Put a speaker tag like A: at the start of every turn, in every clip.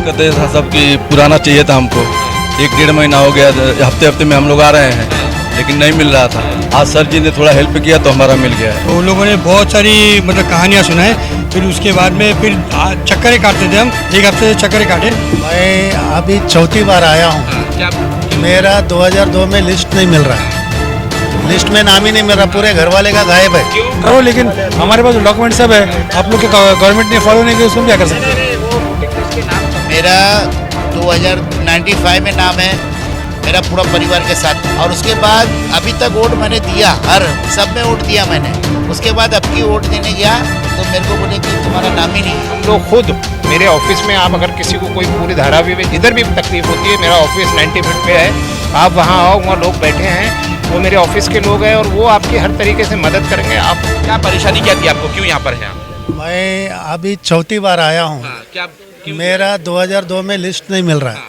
A: कहते हैं सब कि पुराना चाहिए था हमको। 1-1.5 महीना हो गया, हफ्ते हफ्ते में हम लोग आ रहे हैं लेकिन नहीं मिल रहा था। आज सर जी ने थोड़ा हेल्प किया तो हमारा मिल गया है।
B: तो उन लोगों ने बहुत सारी मतलब कहानियाँ सुनाए, फिर उसके बाद में फिर चक्करें काटते थे हम, 1 हफ्ते से चक्करें काटे।
C: मैं अभी चौथी बार आया हूँ। मेरा 2002 में लिस्ट नहीं मिल रहा है, लिस्ट में नाम ही नहीं मिल रहा, पूरे घर वाले का गायब है।
B: करो, लेकिन हमारे पास डॉक्यूमेंट सब है, आप लोग के गवर्नमेंट ने फॉलो नहीं किया, उसको क्या कर सकते हैं।
D: मेरा 2095 में नाम है, मेरा पूरा परिवार के साथ। और उसके बाद अभी तक वोट मैंने दिया, हर सब में वोट दिया मैंने। उसके बाद अब की वोट देने गया तो मेरे को बोले कि तुम्हारा नाम ही नहीं।
E: हम लोग खुद मेरे ऑफिस में, आप अगर किसी को कोई पूरी धारावी में इधर भी तकलीफ होती है, मेरा ऑफिस 90 फीट पे है, आप वहाँ आओ, वहाँ लोग बैठे हैं, वो मेरे ऑफिस के लोग हैं और वो आपकी हर तरीके से मदद करेंगे। आप
F: क्या परेशानी क्या थी आपको, क्यों यहाँ पर हैं आप?
C: मैं अभी चौथी बार आया हूँ।
F: क्या
C: मेरा 2002 में लिस्ट नहीं मिल रहा है,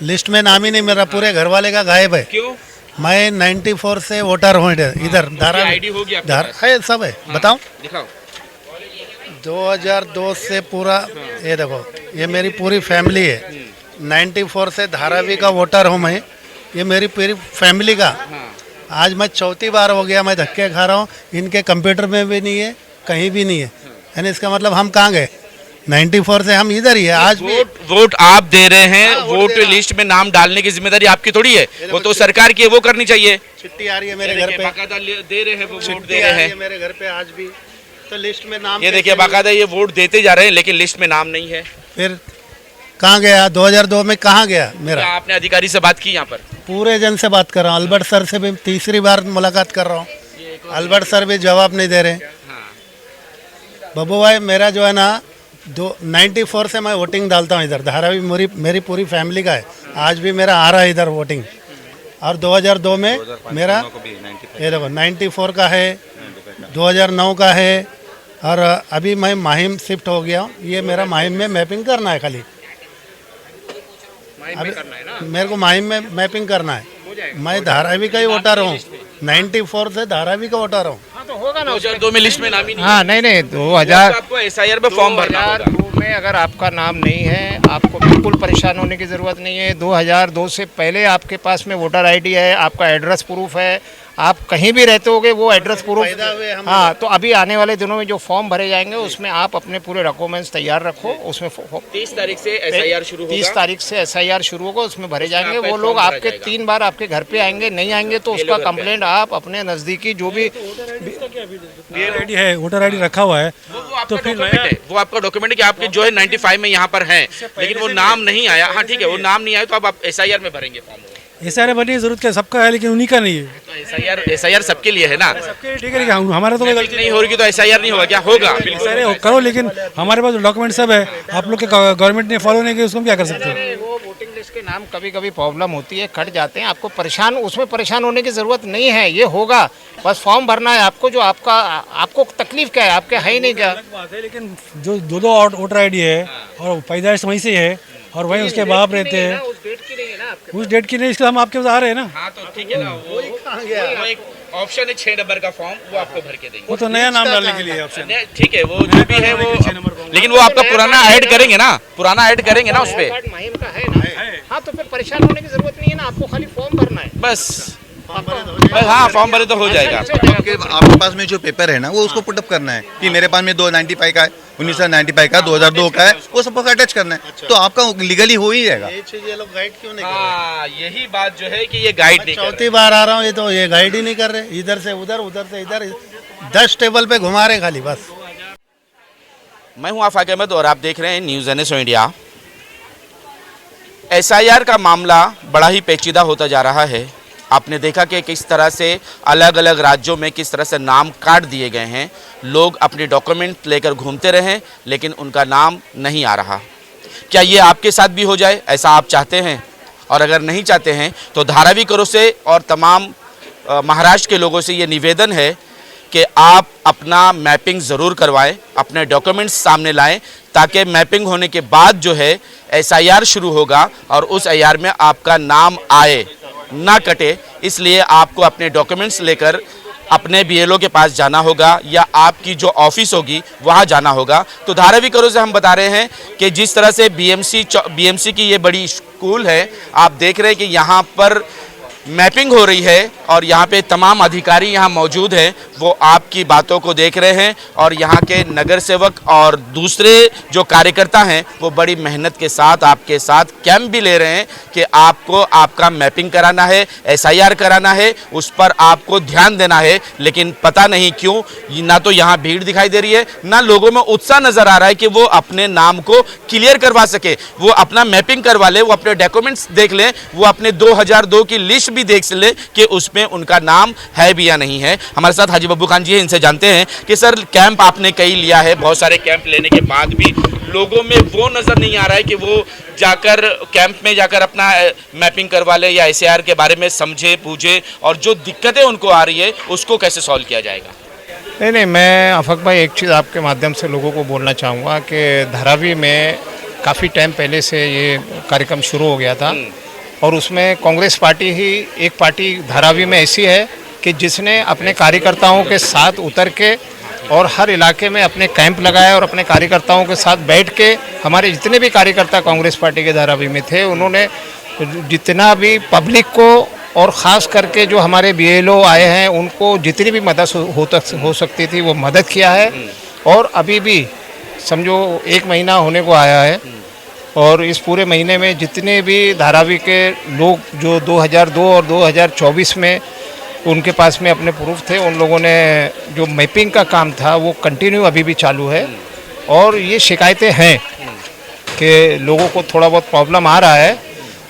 C: लिस्ट में नाम ही नहीं मिल रहा, पूरे घर वाले का गायब है।
F: क्यों?
C: मैं 94 से वोटर हूँ इधर। धारा
F: आईडी होगी आपके पास?
C: है, सब है। बताऊँ?
F: दिखाओ।
C: 2002 से पूरा, ये देखो, ये मेरी पूरी फैमिली है। 94 से धारावी का वोटर हूँ मैं, ये मेरी पूरी फैमिली का। आज मैं चौथी बार हो गया, मैं धक्के खा रहा हूँ, इनके कंप्यूटर में भी नहीं है, कहीं भी नहीं है। यानी इसका मतलब हम कहाँ गए? 94 से हम इधर ही है। आज भी
F: वोट आप दे रहे हैं, वोट लिस्ट में नाम डालने की जिम्मेदारी आपकी थोड़ी है, वो तो सरकार की है, वो करनी चाहिए।
C: चिट्ठी आ रही है मेरे घर पे,
F: बाकायदा दे रहे हैं, वो वोट
C: चिट्ठी
F: दे
C: आ
F: रहे
C: रही है
F: हैं।
C: मेरे घर पे आज भी। तो लिस्ट में नाम
F: ये देखिए, बाकायदा ये वोट देते जा रहे हैं लेकिन लिस्ट में नाम नहीं है।
C: फिर कहाँ गया? 2002 में कहाँ गया मेरा?
F: क्या आपने अधिकारी से बात की यहाँ पर?
C: पूरे जन से बात कर रहा हूँ, अल्बर्ट सर से भी तीसरी बार मुलाकात कर रहा हूँ। अल्बर्ट सर भी जवाब नहीं दे रहे। बब्बू भाई, मेरा जो है ना 94 से मैं वोटिंग डालता हूँ इधर। धारावी मेरी पूरी फैमिली का है, आज भी मेरा आ रहा है इधर वोटिंग। और 2002 में मेरा, ये देखो, 94 का है, 2009 का है, और अभी मैं माहिम शिफ्ट हो गया हूँ। ये मेरा माहिम में मैपिंग करना है खाली, अभी मेरे को माहिम में मैपिंग करना है। मैं धारावी का ही वोटर हूँ, 94 से धारावी का वोटर हूँ।
E: तो होगा ना,
F: 2002 में लिस्ट में नाम ही नहीं।
E: हाँ, नहीं 2000
F: आपको SIR में फॉर्म भरना होगा।
E: 2002 में अगर आपका नाम नहीं है, आपको बिल्कुल परेशान होने की ज़रूरत नहीं है। 2002 से पहले आपके पास में वोटर आईडी है, आपका एड्रेस प्रूफ है, आप कहीं भी रहते होगे वो एड्रेस प्रूफ। हाँ, तो अभी आने वाले दिनों में जो फॉर्म भरे जाएंगे उसमें आप अपने पूरे डॉक्यूमेंट्स तैयार रखो। उसमें
F: 30 तारीख से SIR शुरू होगा।
E: 30 तारीख से SIR शुरू होगा, उसमें भरे जाएंगे। वो लोग आपके 3 बार आपके घर पे आएंगे, नहीं आएंगे तो उसका कंप्लेंट आप अपने नज़दीकी जो भी
B: आईडी है, वोटर आईडी रखा हुआ है,
F: तो फिर वो आपका डॉक्यूमेंट है कि आपके जो है 95 में यहाँ पर हैं, लेकिन वो नाम नहीं आया। हाँ ठीक है, वो नाम नहीं आया तो आप SIR में भरेंगे फॉर्म।
B: SIR बनने की जरूरत क्या, सबका है लेकिन उन्हीं का नहीं है।
F: तो SIR सबके लिए है ना,
B: सबके ठीक है, लेकिन हमारा तो कोई गलती
F: नहीं होगी तो SIR नहीं होगा। क्या होगा?
B: SIR करो, लेकिन हमारे पास डॉक्यूमेंट सब है, आप लोग के गवर्नमेंट ने फॉलो नहीं किया, उसको हम क्या कर सकते हैं।
E: वो वोटिंग लिस्ट के नाम कभी कभी प्रॉब्लम होती है, कट जाते हैं। आपको उसमें परेशान होने की ज़रूरत नहीं है, ये होगा। बस फॉर्म भरना है आपको। जो आपको तकलीफ क्या है, आपके है ही नहीं क्या।
B: बात है, लेकिन जो 2 वोटर आईडी है और पैदाइश वहीं से है और वहीं उसके बाप रहते हैं,
E: उस डेट की नहीं है ना आपके।
B: उस डेट की नहीं, इसलिए हम आपके पास आ रहे हैं ना।
F: हाँ तो ठीक है ना, वो एक ऑप्शन है 6 नंबर का फॉर्म, वो आपको भर के देंगे।
B: वो तो नया नाम डालने के लिए ऑप्शन।
F: ठीक है, वो जो भी है वो, लेकिन वो आपका पुराना ऐड करेंगे ना, पुराना ऐड करेंगे ना उस पर।
E: माहिम का है ना। हाँ, तो फिर परेशान होने की जरूरत नहीं है ना, आपको खाली फॉर्म भरना है
F: बस। हाँ, फॉर्म भरे तो हो जाएगा।
G: आपके पास में जो पेपर है ना, वो उसको पुटअप करना है कि मेरे पास में 295 का है, 1995 का, 2002 का है, वो सबको अटैच करना है, तो आपका लीगली हो ही जाएगा।
C: ये चीज ये लोग गाइड क्यों नहीं कर
F: हाँ, यही बात जो है कि ये गाइड नहीं कर रहे।
C: चौथी बार आ रहा हूँ, ये तो ये गाइड ही नहीं कर रहे। इधर से उधर, उधर से इधर, 10 टेबल पे घुमा रहे खाली, बस।
F: मैं हूं आफाक अहमद और आप देख रहे हैं न्यूज़ NSO इंडिया। SIR का मामला बड़ा ही पेचीदा होता जा रहा है। आपने देखा कि किस तरह से अलग अलग राज्यों में किस तरह से नाम काट दिए गए हैं। लोग अपने डॉक्यूमेंट लेकर घूमते रहे लेकिन उनका नाम नहीं आ रहा। क्या ये आपके साथ भी हो जाए, ऐसा आप चाहते हैं? और अगर नहीं चाहते हैं तो धारावी करो से और तमाम महाराष्ट्र के लोगों से ये निवेदन है कि आप अपना मैपिंग ज़रूर करवाएं, अपने डॉक्यूमेंट्स सामने लाएं, ताकि मैपिंग होने के बाद जो है SIR शुरू होगा और उस SIR में आपका नाम आए, ना कटे। इसलिए आपको अपने डॉक्यूमेंट्स लेकर अपने बीएलओ के पास जाना होगा या आपकी जो ऑफिस होगी वहाँ जाना होगा। तो धारावी करो से हम बता रहे हैं कि जिस तरह से बीएमसी की ये बड़ी स्कूल है, आप देख रहे हैं कि यहाँ पर मैपिंग हो रही है और यहाँ पे तमाम अधिकारी यहाँ मौजूद हैं, वो आपकी बातों को देख रहे हैं और यहाँ के नगर सेवक और दूसरे जो कार्यकर्ता हैं वो बड़ी मेहनत के साथ आपके साथ कैंप भी ले रहे हैं कि आपको आपका मैपिंग कराना है, एसआईआर कराना है, उस पर आपको ध्यान देना है। लेकिन पता नहीं क्यों ना तो यहाँ भीड़ दिखाई दे रही है, ना लोगों में उत्साह नज़र आ रहा है कि वो अपने नाम को क्लियर करवा सके, वो अपना मैपिंग करवा ले, वो अपने डॉक्यूमेंट्स देख लें, वो अपने 2002 की लिस्ट भी देख ले कि उसमें उनका नाम है भी या नहीं है। हमारे साथ हाजी बब्बू खान जी हैं, इनसे जानते हैं कि सर कैंप आपने कई लिया है, बहुत सारे कैंप लेने के बाद भी लोगों में वो नज़र नहीं आ रहा है कि वो जाकर कैंप में जाकर अपना मैपिंग करवा ले या एसआईआर के बारे में समझे पूछे और जो दिक्कतें उनको आ रही है उसको कैसे सॉल्व किया जाएगा।
E: नहीं, मैं आफक भाई एक चीज़ आपके माध्यम से लोगों को बोलना चाहूँगा कि धारावी में काफ़ी टाइम पहले से ये कार्यक्रम शुरू हो गया था और उसमें कांग्रेस पार्टी ही एक पार्टी धारावी में ऐसी है कि जिसने अपने कार्यकर्ताओं के साथ उतर के और हर इलाके में अपने कैंप लगाए और अपने कार्यकर्ताओं के साथ बैठ के हमारे जितने भी कार्यकर्ता कांग्रेस पार्टी के धारावी में थे उन्होंने जितना भी पब्लिक को और ख़ास करके जो हमारे बीएलओ आए हैं उनको जितनी भी मदद हो सकती थी वो मदद किया है। और अभी भी समझो 1 महीना होने को आया है और इस पूरे महीने में जितने भी धारावी के लोग जो 2002 और 2024 में उनके पास में अपने प्रूफ थे, उन लोगों ने जो मैपिंग का काम था वो कंटिन्यू अभी भी चालू है। और ये शिकायतें हैं कि लोगों को थोड़ा बहुत प्रॉब्लम आ रहा है,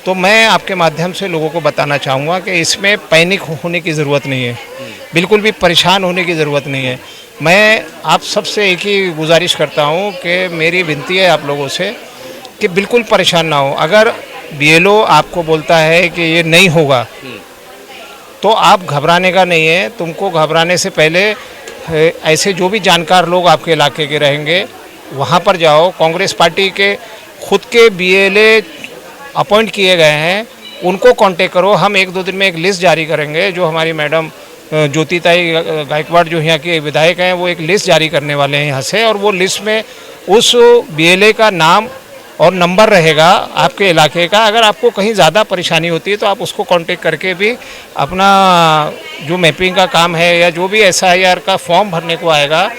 E: तो मैं आपके माध्यम से लोगों को बताना चाहूँगा कि इसमें पैनिक होने की ज़रूरत नहीं है, बिल्कुल भी परेशान होने की ज़रूरत नहीं है। मैं आप सबसे एक ही गुजारिश करता हूँ कि मेरी विनती है आप लोगों से कि बिल्कुल परेशान ना हो। अगर बीएलओ आपको बोलता है कि ये नहीं होगा तो आप घबराने का नहीं है। तुमको घबराने से पहले ऐसे जो भी जानकार लोग आपके इलाके के रहेंगे वहाँ पर जाओ। कांग्रेस पार्टी के खुद के बीएलए अपॉइंट किए गए हैं, उनको कांटेक्ट करो। हम 1-2 दिन में एक लिस्ट जारी करेंगे। जो हमारी मैडम ज्योतिताई गायकवाड़ जो यहाँ के विधायक हैं वो एक लिस्ट जारी करने वाले हैं यहाँ से, और वो लिस्ट में उस बीएलए का नाम और नंबर रहेगा आपके इलाके का। अगर आपको कहीं ज़्यादा परेशानी होती है तो आप उसको कांटेक्ट करके भी अपना जो मैपिंग का काम है या जो भी एसआईआर का फॉर्म भरने को आएगा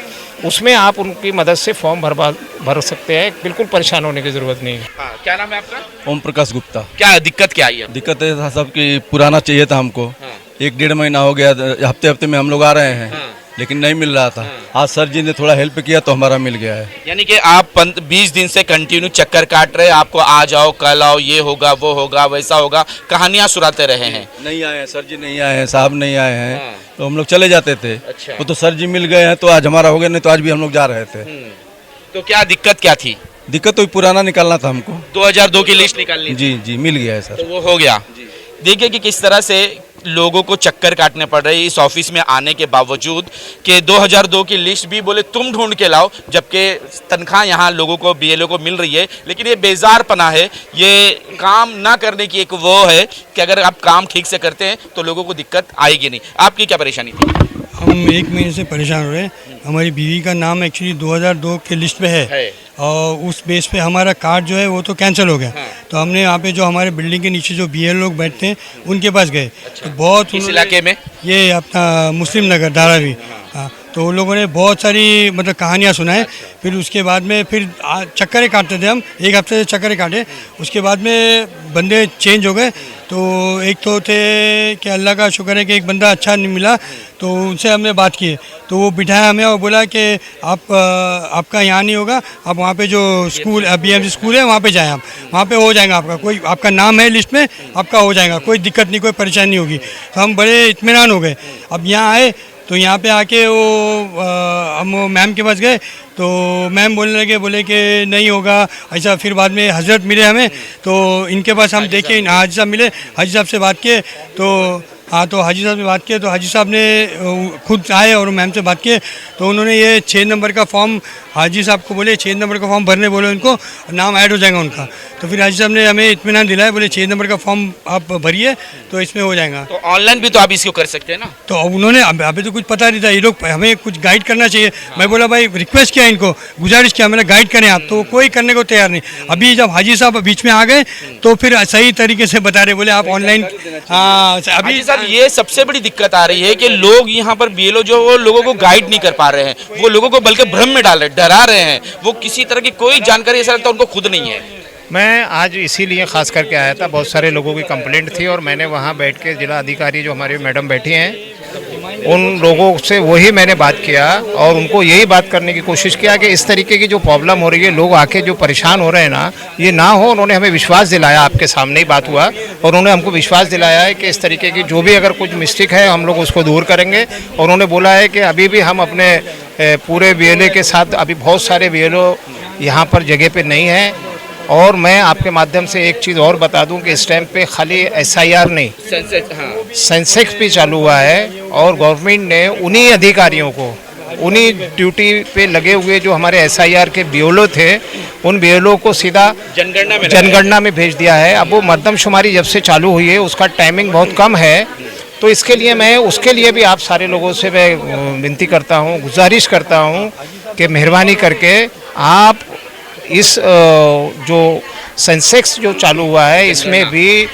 E: उसमें आप उनकी मदद से फॉर्म भर सकते हैं। बिल्कुल परेशान होने की ज़रूरत नहीं है।
F: हाँ, क्या नाम है आपका?
A: ओम प्रकाश गुप्ता।
F: क्या दिक्कत क्या आई है?
A: दिक्कत ये था सब कि पुराना चाहिए था हमको। 1-1.5 महीना हो गया, हफ्ते में हम लोग आ रहे हैं लेकिन नहीं मिल रहा था। आज सर जी ने थोड़ा हेल्प किया तो हमारा मिल गया है।
F: यानी कि आप 20 दिन से कंटिन्यू चक्कर काट रहे, आपको आ जाओ कल आओ, ये होगा वो होगा वैसा होगा, कहानियां सुनाते रहे हैं।
A: नहीं आए हैं सर जी, नहीं आए हैं, साहब नहीं आए हैं, तो हम लोग चले जाते थे।
F: अच्छा।
A: वो तो सर जी मिल गए हैं तो आज हमारा हो गया, नहीं तो आज भी हम लोग जा रहे थे।
F: तो क्या दिक्कत क्या थी?
A: दिक्कत तो पुराना निकालना था हमको।
F: 2002 की लिस्ट निकालनी थी।
A: जी मिल गया है सर।
F: तो वो हो गया। देखिए कि किस तरह से लोगों को चक्कर काटने पड़ रहे हैं इस ऑफिस में आने के बावजूद कि 2002 की लिस्ट भी बोले तुम ढूंढ के लाओ, जबकि तनख्वाह यहाँ लोगों को बीएलओ को मिल रही है। लेकिन ये बेजारपना है, ये काम ना करने की एक वो है कि अगर आप काम ठीक से करते हैं तो लोगों को दिक्कत आएगी नहीं। आपकी क्या परेशानी थी?
B: हम 1 महीने से परेशान हो रहे हैं। हमारी बीवी का नाम एक्चुअली 2002 के लिस्ट पे है और उस बेस पे हमारा कार्ड जो है वो तो कैंसिल हो गया। तो हमने यहाँ पे जो हमारे बिल्डिंग के नीचे जो बीएल लोग बैठते हैं उनके पास गए। तो बहुत
F: इस इलाके में
B: ये अपना मुस्लिम नगर धारावी, हाँ, तो उन लोगों ने बहुत सारी मतलब कहानियाँ सुनाए। फिर उसके बाद में फिर चक्करें काटते थे हम, 1 हफ्ते से चक्करें काटे। उसके बाद में बंदे चेंज हो गए। तो एक तो थे कि अल्लाह का शुक्र है कि एक बंदा अच्छा नहीं मिला, तो उनसे हमने बात की। तो वो बिठाया हमें और बोला कि आपका यहाँ नहीं होगा, आप वहाँ पे जो स्कूल बीएमसी स्कूल है वहाँ पे जाएं, आप वहाँ पे हो जाएगा आपका, कोई आपका नाम है लिस्ट में, आपका हो जाएगा, कोई दिक्कत नहीं, कोई परेशानी नहीं होगी। तो हम बड़े इत्मीनान हो गए। अब यहाँ आए तो यहाँ पे आके हम मैम के पास गए तो मैम बोलने लगे, बोले कि नहीं होगा ऐसा। फिर बाद में हजरत मिले हमें, तो इनके पास हम देखे, हाजी साहब मिले, हाजी साहब से बात किए तो हाँ, तो हाजी साहब ने बात किया, तो हाजी साहब ने खुद आए और मैम से बात किए, तो उन्होंने ये 6 नंबर का फॉर्म हाजी साहब को बोले 6 नंबर का फॉर्म भरने बोले उनको, नाम ऐड हो जाएगा उनका। तो फिर हाजी साहब ने हमें इत्मीनान दिलाया, बोले 6 नंबर का फॉर्म आप भरिए तो इसमें हो जाएगा।
F: तो ऑनलाइन भी तो आप इसको कर सकते हैं ना।
B: तो उन्होंने अभी तो कुछ पता नहीं था, ये लोग हमें कुछ गाइड करना चाहिए। मैं बोला भाई रिक्वेस्ट किया इनको, गुजारिश किया, मैंने गाइड करें आप, तो कोई करने को तैयार नहीं। अभी जब हाजी साहब बीच में आ गए तो फिर सही तरीके से बता रहे, बोले आप ऑनलाइन। हाँ, अभी
F: साहब ये सबसे बड़ी दिक्कत आ रही है कि लोग यहाँ पर बीएलओ जो वो लोगों को गाइड नहीं कर पा रहे हैं, वो लोगों को बल्कि भ्रम में डाल रहे, डरा रहे हैं, वो किसी तरह की कोई जानकारी ऐसा लगता है उनको खुद नहीं है।
E: मैं आज इसीलिए खास करके आया था, बहुत सारे लोगों की कंप्लेंट थी और मैंने वहाँ बैठ के जिला अधिकारी जो हमारे मैडम बैठी हैं उन लोगों से वही मैंने बात किया और उनको यही बात करने की कोशिश किया कि इस तरीके की जो प्रॉब्लम हो रही है, लोग आके जो परेशान हो रहे हैं ना, ये ना हो। उन्होंने हमें विश्वास दिलाया, आपके सामने ही बात हुआ और उन्होंने हमको विश्वास दिलाया है कि इस तरीके की जो भी अगर कुछ मिस्टेक है हम लोग उसको दूर करेंगे। और उन्होंने बोला है कि अभी भी हम अपने पूरे बीएलओ के साथ, अभी बहुत सारे बीएलओ यहाँ पर जगह पे नहीं है। और मैं आपके माध्यम से एक चीज़ और बता दूं कि इस टाइम पे खाली एसआईआर नहीं, सेंसेक्स भी चालू हुआ है और गवर्नमेंट ने उन्हीं अधिकारियों को, उन्हीं ड्यूटी पे लगे हुए जो हमारे एसआईआर के बीएलओ थे, उन बीएलओ को सीधा जनगणना में भेज दिया है। अब वो मर्दमशुमारी जब से चालू हुई है उसका टाइमिंग बहुत कम है, तो इसके लिए मैं उसके लिए भी आप सारे लोगों से मैं विनती करता हूँ, गुजारिश करता हूँ कि मेहरबानी करके आप इस जो सेंसेक्स जो चालू हुआ है इसमें भी,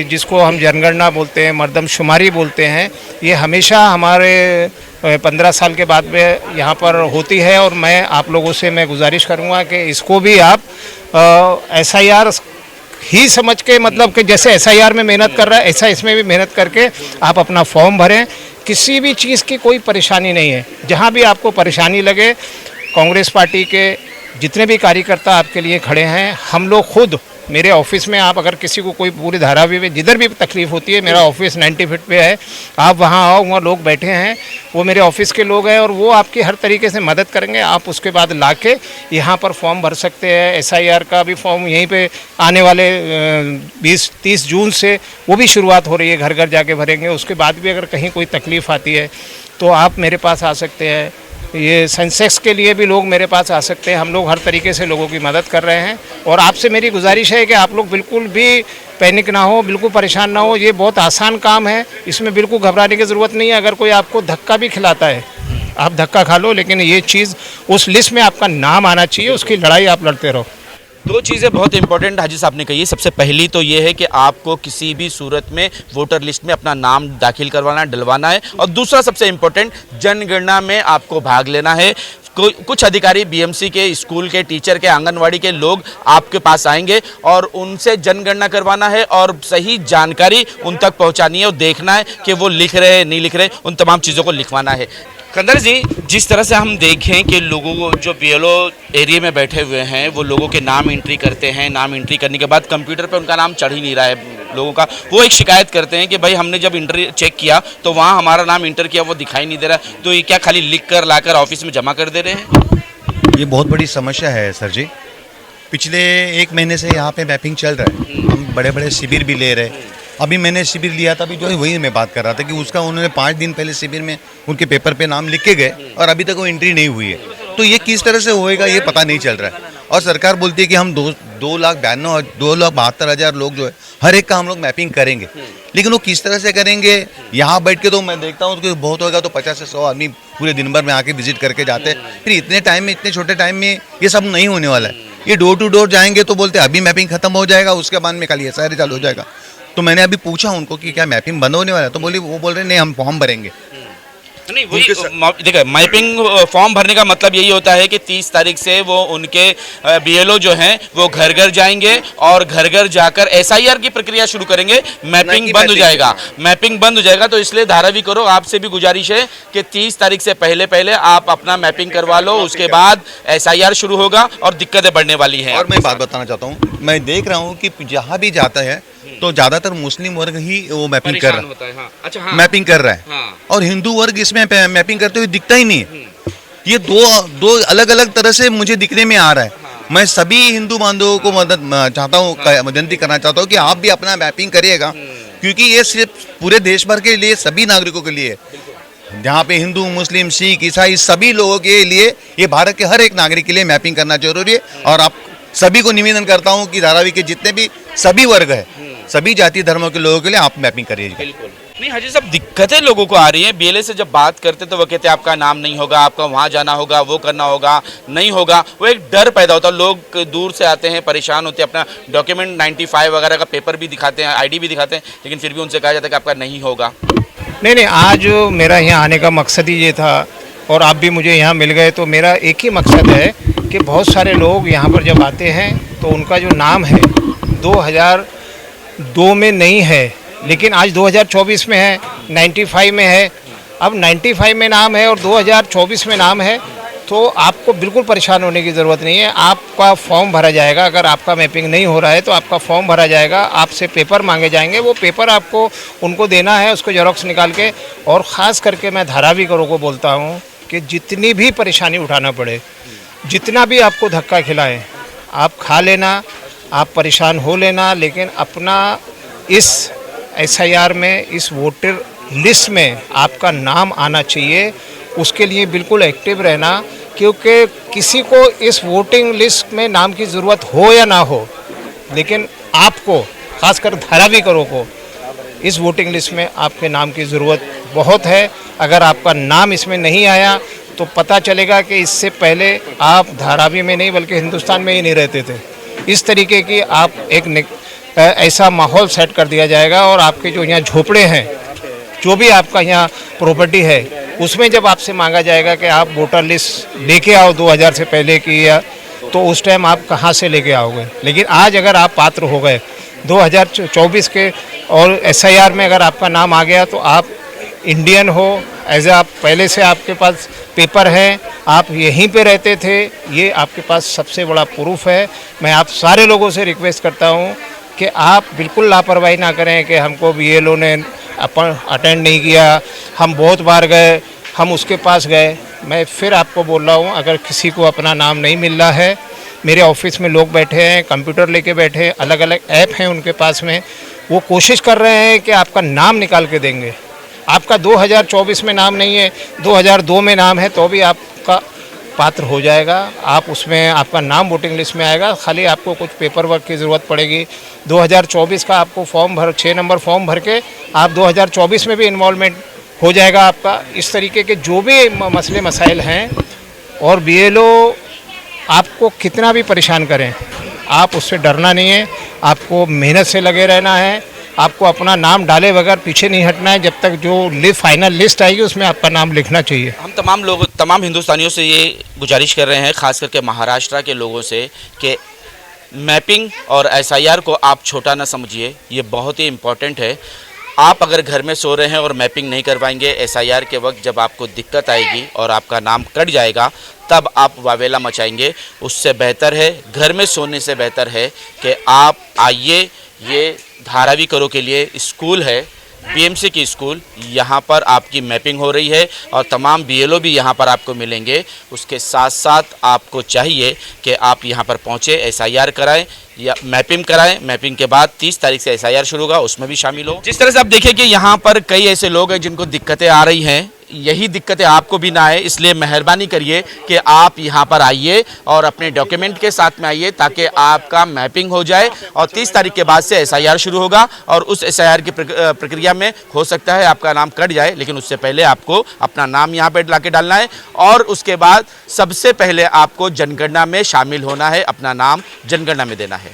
E: जिसको हम जनगणना बोलते हैं, मर्दमशुमारी बोलते हैं, ये हमेशा हमारे 15 साल के बाद में यहाँ पर होती है। और मैं आप लोगों से मैं गुजारिश करूँगा कि इसको भी आप एसआईआर ही समझ के, मतलब कि जैसे एसआईआर में मेहनत कर रहा है ऐसा इसमें भी मेहनत करके आप अपना फॉर्म भरें। किसी भी चीज़ की कोई परेशानी नहीं है, जहाँ भी आपको परेशानी लगे, कांग्रेस पार्टी के जितने भी कार्यकर्ता आपके लिए खड़े हैं, हम लोग खुद मेरे ऑफिस में, आप अगर किसी को कोई पूरी धारावी में जिधर भी तकलीफ होती है, मेरा ऑफिस 90 फीट पे है, आप वहाँ आओ, वहाँ लोग बैठे हैं, वो मेरे ऑफिस के लोग हैं और वो आपकी हर तरीके से मदद करेंगे। आप उसके बाद लाके यहाँ पर फॉर्म भर सकते हैं। एसआईआर का भी फॉर्म यहीं पे आने वाले 20-30 जून से वो भी शुरुआत हो रही है, घर घर जाके भरेंगे। उसके बाद भी अगर कहीं कोई तकलीफ़ आती है तो आप मेरे पास आ सकते हैं। ये सेंसेक्स के लिए भी लोग मेरे पास आ सकते हैं। हम लोग हर तरीके से लोगों की मदद कर रहे हैं और आपसे मेरी गुजारिश है कि आप लोग बिल्कुल भी पैनिक ना हो, बिल्कुल परेशान ना हो। ये बहुत आसान काम है, इसमें बिल्कुल घबराने की ज़रूरत नहीं है। अगर कोई आपको धक्का भी खिलाता है, आप धक्का खा लो, लेकिन ये चीज़ उस लिस्ट में आपका नाम आना चाहिए, उसकी लड़ाई आप लड़ते रहो।
F: दो चीज़ें बहुत इंपॉर्टेंट हाजी साहब ने कही है। सबसे पहली तो ये है कि आपको किसी भी सूरत में वोटर लिस्ट में अपना नाम दाखिल करवाना, डलवाना है। और दूसरा सबसे इम्पोर्टेंट, जनगणना में आपको भाग लेना है। कुछ अधिकारी बीएमसी के, स्कूल के, टीचर के, आंगनवाड़ी के लोग आपके पास आएंगे और उनसे जनगणना करवाना है और सही जानकारी उन तक पहुंचानी है और देखना है कि वो लिख रहे हैं नहीं लिख रहे, उन तमाम चीज़ों को लिखवाना है। कंदर जी, जिस तरह से हम देखें कि लोगों को जो बीएलओ एरिया में बैठे हुए हैं वो लोगों के नाम एंट्री करते हैं, नाम एंट्री करने के बाद कंप्यूटर पे उनका नाम चढ़ ही नहीं रहा है लोगों का। वो एक शिकायत करते हैं कि भाई हमने जब इंटर चेक किया तो वहाँ हमारा नाम इंटर किया वो दिखाई नहीं दे रहा। तो ये क्या खाली लिख कर लाकर ऑफिस में जमा कर दे रहे हैं?
G: ये बहुत बड़ी समस्या है सर जी। पिछले 1 महीने से यहाँ पे मैपिंग चल रहा है, हम बड़े बड़े शिविर भी ले रहे हैं। अभी मैंने शिविर लिया था, अभी जो है वही मैं बात कर रहा था कि उसका उन्होंने 5 दिन पहले शिविर में उनके पेपर पे नाम लिख के गए और अभी तक वो एंट्री नहीं हुई है। तो ये किस तरह से होएगा ये पता नहीं चल रहा है। और सरकार बोलती है कि हम 2,72,000 लोग जो है हर एक का हम लोग मैपिंग करेंगे, लेकिन वो किस तरह से करेंगे? यहाँ बैठ के तो मैं देखता हूँ कि बहुत होगा तो 50 से 100 आदमी पूरे दिन भर में आके विजिट करके जाते हैं। फिर इतने टाइम में, इतने छोटे टाइम में ये सब नहीं होने वाला है। ये डोर टू डोर जाएंगे तो बोलते अभी मैपिंग खत्म हो जाएगा, उसके बाद में खाली एसआईआर चालू हो जाएगा। तो मैंने अभी पूछा उनको कि क्या मैपिंग बंद होने वाला है, तो वो बोल रहे नहीं, हम फॉर्म भरेंगे।
F: नहीं, वही देखिए, मैपिंग फॉर्म भरने का मतलब यही होता है कि 30 तारीख से वो उनके बीएलओ जो हैं वो घर घर जाएंगे और घर घर जाकर एसआईआर की प्रक्रिया शुरू करेंगे। मैपिंग बंद हो जाएगा, मैपिंग बंद हो जाएगा। तो इसलिए धारावी करो, आपसे भी गुजारिश है कि 30 तारीख से पहले आप अपना मैपिंग करवा लो, उसके बाद एसआईआर शुरू होगा और दिक्कतें बढ़ने वाली हैं।
G: और मैं बात बताना चाहता हूँ, मैं देख रहा हूँ कि जहाँ भी जाता है तो ज्यादातर मुस्लिम वर्ग ही वो मैपिंग कर रहा है।
F: हाँ। अच्छा, हाँ।
G: मैपिंग कर रहा है। हाँ। और हिंदू वर्ग इसमें मैपिंग करते हुए दिखता ही नहीं है। ये दो अलग अलग तरह से मुझे दिखने में आ रहा है। हाँ। मैं सभी हिंदू बांधवों को मदद चाहता हूँ, विनती करना चाहता हूँ कि आप भी अपना मैपिंग करिएगा क्योंकि ये सिर्फ पूरे देश भर के लिए, सभी नागरिकों के लिए है। जहाँ पे हिंदू, मुस्लिम, सिख, ईसाई सभी लोगों के लिए, ये भारत के हर एक नागरिक के लिए मैपिंग करना जरूरी है। और आप सभी को निवेदन करता हूँ कि धारावी के जितने भी सभी वर्ग है, सभी जाति धर्मों के लोगों के लिए आप मैपिंग करिए।
F: बिल्कुल नहीं हाजी साहब, दिक्कतें लोगों को आ रही हैं। बीएलए से जब बात करते तो वो कहते हैं आपका नाम नहीं होगा, आपका वहाँ जाना होगा, वो करना होगा, नहीं होगा। वो एक डर पैदा होता है, लोग दूर से आते हैं, परेशान होते हैं, अपना डॉक्यूमेंट 95 वगैरह का पेपर भी दिखाते हैं, आईडी भी दिखाते हैं, लेकिन फिर भी उनसे कहा जाता है कि आपका नहीं होगा।
E: नहीं, आज मेरा यहाँ आने का मकसद ही ये था, और आप भी मुझे यहाँ मिल गए, तो मेरा एक ही मकसद है कि बहुत सारे लोग यहाँ पर जब आते हैं तो उनका जो नाम है 2002 में नहीं है, लेकिन आज 2024 में है, 95 में है। अब 95 में नाम है और 2024 में नाम है, तो आपको बिल्कुल परेशान होने की ज़रूरत नहीं है। आपका फॉर्म भरा जाएगा, अगर आपका मैपिंग नहीं हो रहा है तो आपका फॉर्म भरा जाएगा, आपसे पेपर मांगे जाएंगे, वो पेपर आपको उनको देना है, उसको जेरॉक्स निकाल के। और ख़ास करके मैं धारावी करो को बोलता हूँ कि जितनी भी परेशानी उठाना पड़े, जितना भी आपको धक्का खिलाए, आप खा लेना, आप परेशान हो लेना, लेकिन अपना इस SIR में, इस वोटर लिस्ट में आपका नाम आना चाहिए। उसके लिए बिल्कुल एक्टिव रहना, क्योंकि किसी को इस वोटिंग लिस्ट में नाम की ज़रूरत हो या ना हो, लेकिन आपको, खासकर धारावी करो को, इस वोटिंग लिस्ट में आपके नाम की ज़रूरत बहुत है। अगर आपका नाम इसमें नहीं आया तो पता चलेगा कि इससे पहले आप धारावी में नहीं बल्कि हिंदुस्तान में ही नहीं रहते थे। इस तरीके की आप एक ऐसा माहौल सेट कर दिया जाएगा, और आपके जो यहाँ झोपड़े हैं, जो भी आपका यहाँ प्रॉपर्टी है, उसमें जब आपसे मांगा जाएगा कि आप वोटर लिस्ट लेके आओ 2000 से पहले की, या तो उस टाइम आप कहाँ से लेके आओगे। लेकिन आज अगर आप पात्र हो गए 2024 के और SIR में अगर आपका नाम आ गया, तो आप इंडियन हो, एज आप पहले से आपके पास पेपर है, आप यहीं पे रहते थे, ये आपके पास सबसे बड़ा प्रूफ है। मैं आप सारे लोगों से रिक्वेस्ट करता हूँ कि आप बिल्कुल लापरवाही ना करें कि हमको BLO ने अटेंड नहीं किया, हम बहुत बार गए, हम उसके पास गए। मैं फिर आपको बोल रहा हूँ, अगर किसी को अपना नाम नहीं मिल रहा है, मेरे ऑफिस में लोग बैठे हैं, कंप्यूटर लेके बैठे हैं, अलग अलग ऐप हैं उनके पास में, वो कोशिश कर रहे हैं कि आपका नाम निकाल के देंगे। आपका 2024 में नाम नहीं है, 2002 में नाम है, तो भी आपका पात्र हो जाएगा, आप उसमें आपका नाम वोटिंग लिस्ट में आएगा। खाली आपको कुछ पेपर वर्क की ज़रूरत पड़ेगी। 2024 का आपको फॉर्म 6 नंबर फॉर्म भर के आप 2024 में भी इन्वॉल्वमेंट हो जाएगा आपका। इस तरीके के जो भी मसले मसाइल हैं, और BLO आपको कितना भी परेशान करें, आप उससे डरना नहीं है, आपको मेहनत से लगे रहना है, आपको अपना नाम डाले बगैर पीछे नहीं हटना है। जब तक जो फाइनल लिस्ट आएगी उसमें आपका नाम लिखना चाहिए।
F: हम तमाम हिंदुस्तानियों से ये गुजारिश कर रहे हैं, खास करके महाराष्ट्र के लोगों से, कि मैपिंग और SIR को आप छोटा ना समझिए, ये बहुत ही इम्पोर्टेंट है। आप अगर घर में सो रहे हैं और मैपिंग नहीं करवाएंगे, SIR के वक्त जब आपको दिक्कत आएगी और आपका नाम कट जाएगा, तब आप वावेला मचाएंगे। उससे बेहतर है, घर में सोने से बेहतर है कि आप आइए। ये धारावी करो के लिए स्कूल है, BMC की स्कूल, यहाँ पर आपकी मैपिंग हो रही है और तमाम BLO भी यहाँ पर आपको मिलेंगे। उसके साथ साथ आपको चाहिए कि आप यहाँ पर पहुँचे, SIR कराएं या मैपिंग कराएं। मैपिंग के बाद 30 तारीख से SIR शुरू होगा, उसमें भी शामिल हो। जिस तरह से आप देखें कि यहाँ पर कई ऐसे लोग हैं जिनको दिक्कतें आ रही हैं, यही दिक्कतें आपको भी ना आए, इसलिए मेहरबानी करिए कि आप यहाँ पर आइए और अपने डॉक्यूमेंट के साथ में आइए, ताकि आपका मैपिंग हो जाए। और 30 तारीख के बाद से SIR शुरू होगा, और उस SIR की प्रक्रिया में हो सकता है आपका नाम कट जाए, लेकिन उससे पहले आपको अपना नाम यहाँ पर लाके डालना है। और उसके बाद सबसे पहले आपको जनगणना में शामिल होना है, अपना नाम जनगणना में देना है।